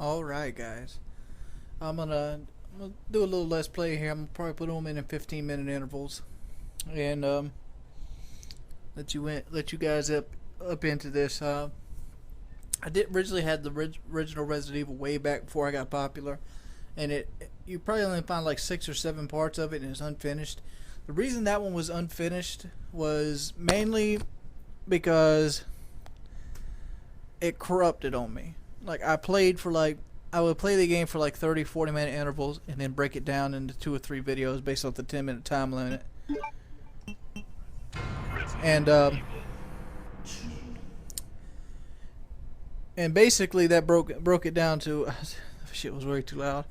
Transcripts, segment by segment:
Alright guys, I'm gonna do a little let's play here. I'm gonna probably put them in 15-minute intervals and let you guys up into this. I did originally had the original Resident Evil way back before I got popular, and you probably only find like 6 or 7 parts of it and it's unfinished. The reason that one was unfinished was mainly because it corrupted on me. Like I would play the game for like 30-40 minute intervals and then break it down into 2 or 3 videos based off the 10-minute time limit. And basically that broke it down to shit was way too loud.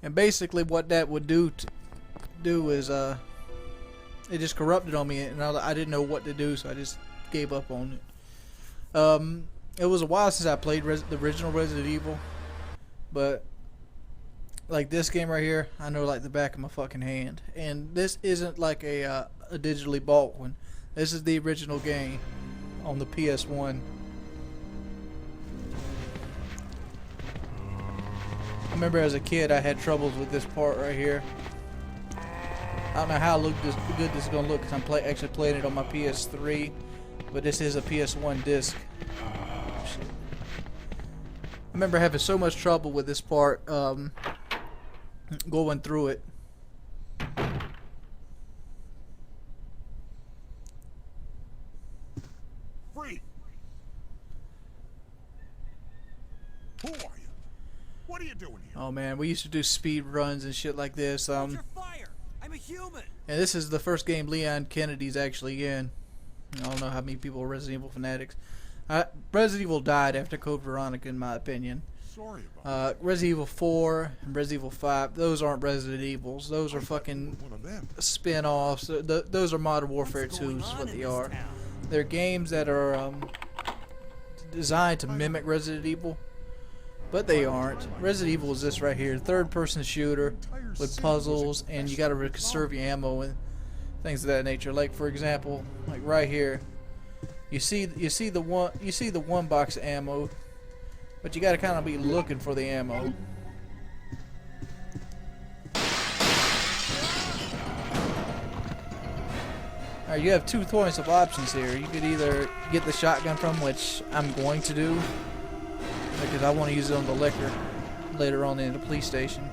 And basically what that would do is it just corrupted on me, and I didn't know what to do, so I just gave up on it. It was a while since I played the original Resident Evil, but like this game right here, I know like the back of my fucking hand. And this isn't like a digitally bought one. This is the original game on the PS1. I remember as a kid I had troubles with this part right here. I don't know how good this is gonna look because I'm actually playing it on my PS3, but this is a PS1 disc. I remember having so much trouble with this part, going through it. Free. Who are you? What are you doing here? Oh man, we used to do speed runs and shit like this. Hold your fire. I'm a human. And this is the first game Leon Kennedy's actually in. I don't know how many people are Resident Evil fanatics. Resident Evil died after Code Veronica, in my opinion. Sorry about Resident Evil 4 and Resident Evil 5, those aren't Resident Evils. Those are fucking one of them. spin-offs. Those are Modern Warfare 2 is what they are. They're games that are designed to mimic Resident Evil, but they aren't. Resident Evil is this right here, third-person shooter with puzzles, and you gotta conserve your ammo and things of that nature. Like for example, like right here, you see the one box of ammo, but you gotta kind of be looking for the ammo. Alright, you have 2 points of options here. You could either get the shotgun from, which I'm going to do, because I want to use it on the liquor later on in the police station.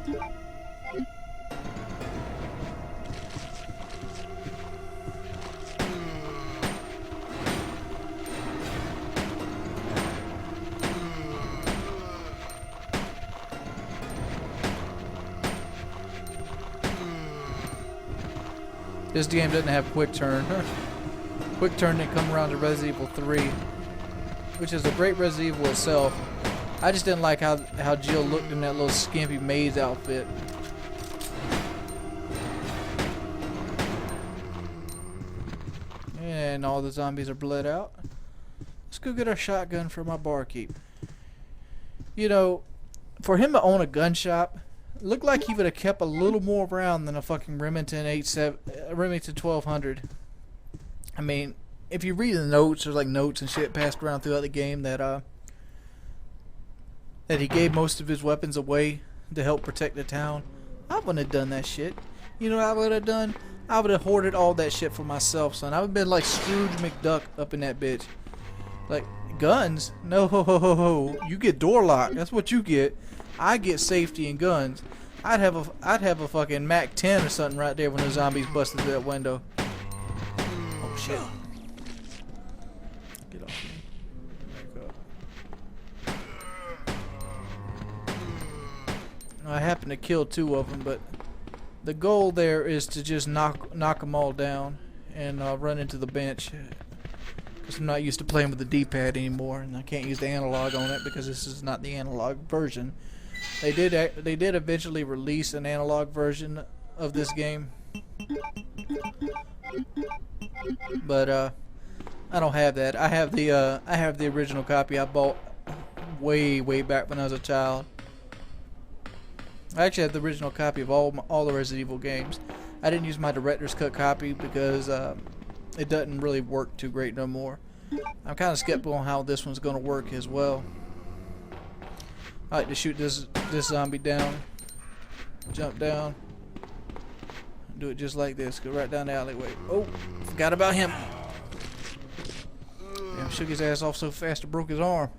This game doesn't have quick turn. Quick turn didn't come around to Resident Evil 3, which is a great Resident Evil itself. I just didn't like how Jill looked in that little skimpy maze outfit. And all the zombies are bled out. Let's go get our shotgun for my barkeep. You know, for him to own a gun shop, looked like he would have kept a little more around than a fucking Remington 1200. I mean, if you read the notes, there's like notes and shit passed around throughout the game that he gave most of his weapons away to help protect the town. I wouldn't have done that shit. You know what I would have done? I would have hoarded all that shit for myself, son. I would have been like Scrooge McDuck up in that bitch. Like, guns? No, ho, ho, ho, ho. You get door lock. That's what you get. I get safety and guns. I'd have a fucking Mac 10 or something right there when the zombies busted through that window. Oh shit. Get off me. Back up. I happened to kill 2 of them, but the goal there is to just knock them all down and run into the bench. Because I'm not used to playing with the D-pad anymore, and I can't use the analog on it because this is not the analog version. They did eventually release an analog version of this game, but I don't have that. I have the original copy I bought way back when I was a child. I actually have the original copy of all the Resident Evil games. I didn't use my director's cut copy because it doesn't really work too great no more. I'm kind of skeptical on how this one's going to work as well. I like to shoot this zombie down. Jump down. Do it just like this. Go right down the alleyway. Oh, forgot about him. Damn, shook his ass off so fast it broke his arm.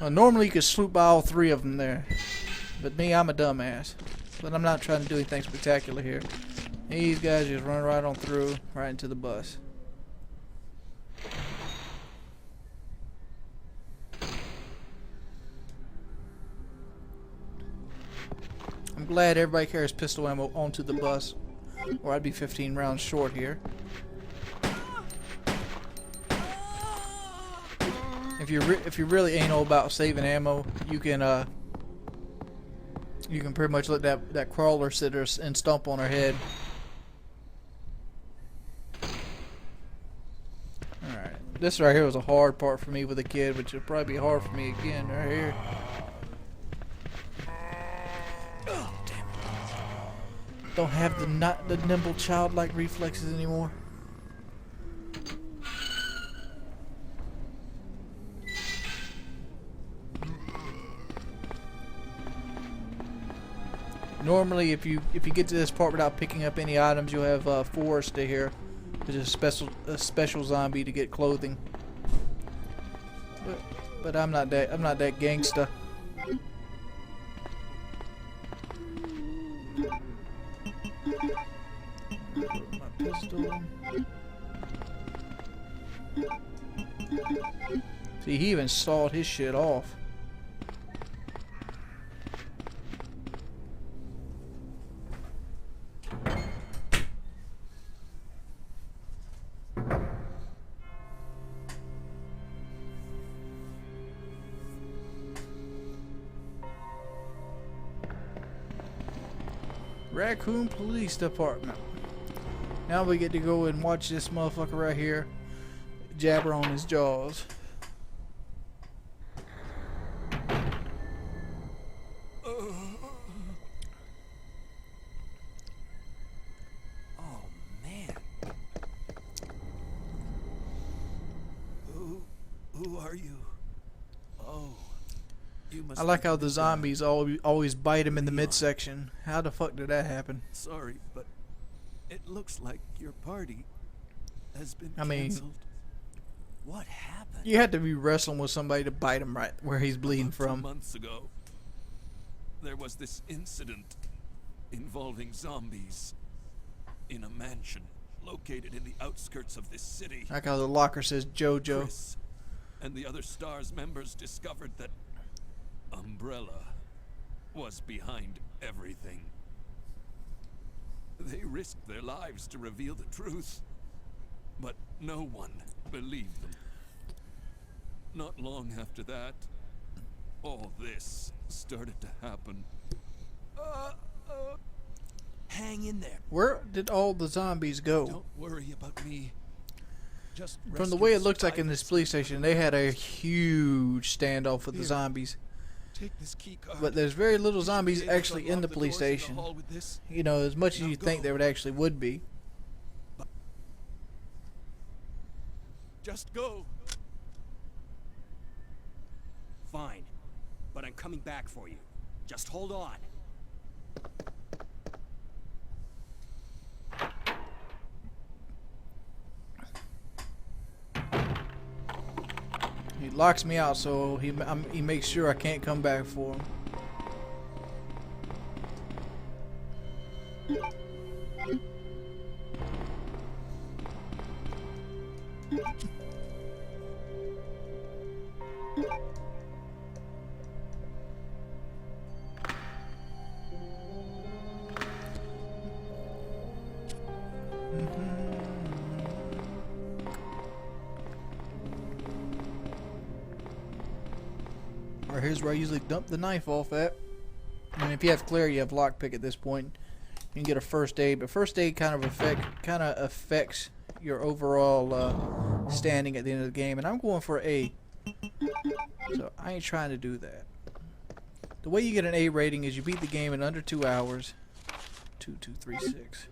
Normally you could swoop by all three of them there. But me, I'm a dumbass. But I'm not trying to do anything spectacular here. These guys just run right on through, right into the bus. I'm glad everybody carries pistol ammo onto the bus, or I'd be 15 rounds short here. If you really ain't all about saving ammo, you can pretty much let that crawler sit there and stomp on her head. All right, this right here was a hard part for me with a kid, which will probably be hard for me again right here. Don't have the nimble childlike reflexes anymore. Normally, if you get to this part without picking up any items, you'll have Forrester here, which is a special zombie to get clothing. But I'm not that gangsta. My pistol. See, he even sawed his shit off. Raccoon Police Department. Now we get to go and watch this motherfucker right here jabber on his jaws. Oh man. Who are you? Oh. I like how the zombies always bite him in the midsection. How the fuck did that happen? Sorry, but it looks like your party has been I mean, canceled. What happened? You had to be wrestling with somebody to bite him right where he's bleeding About from. 2 months ago, there was this incident involving zombies in a mansion located in the outskirts of this city. I like how the locker says JoJo. Chris and the other STARS members discovered that Umbrella was behind everything. They risked their lives to reveal the truth, but no one believed them. Not long after that, all this started to happen. Hang in there. Where did all the zombies go? Don't worry about me. Just From the way it looks like in this police station, they had a huge standoff with the zombies. take this key card. But there's very little zombies Be able to actually in unlock the police doors to the station. hall with this. You know, as much as Now you think go. there would actually would be. Just go. Fine. But I'm coming back for you. Just hold on. He locks me out, so he makes sure I can't come back for him. Or here's where I usually dump the knife off at. And if you have clear, you have lockpick at this point. You can get a first aid, but first aid kind of affects your overall standing at the end of the game. And I'm going for A, so I ain't trying to do that. The way you get an A rating is you beat the game in under 2 hours. 2, 2, 3, 6.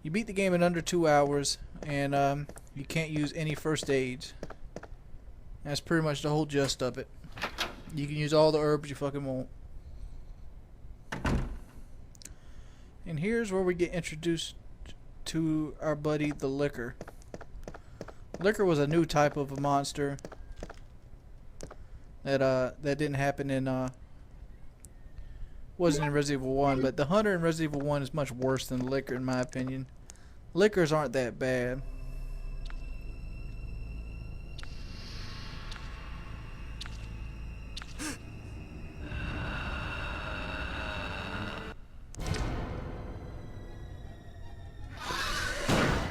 You beat the game in under 2 hours, and you can't use any first aids. That's pretty much the whole gist of it. You can use all the herbs you fucking want. And here's where we get introduced to our buddy the Licker. Licker was a new type of a monster that didn't happen in wasn't in Resident Evil 1, but the Hunter in Resident Evil 1 is much worse than the Licker in my opinion. Lickers aren't that bad.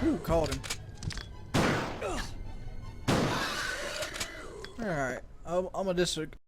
Ooh, caught him. Alright, I'm gonna disregard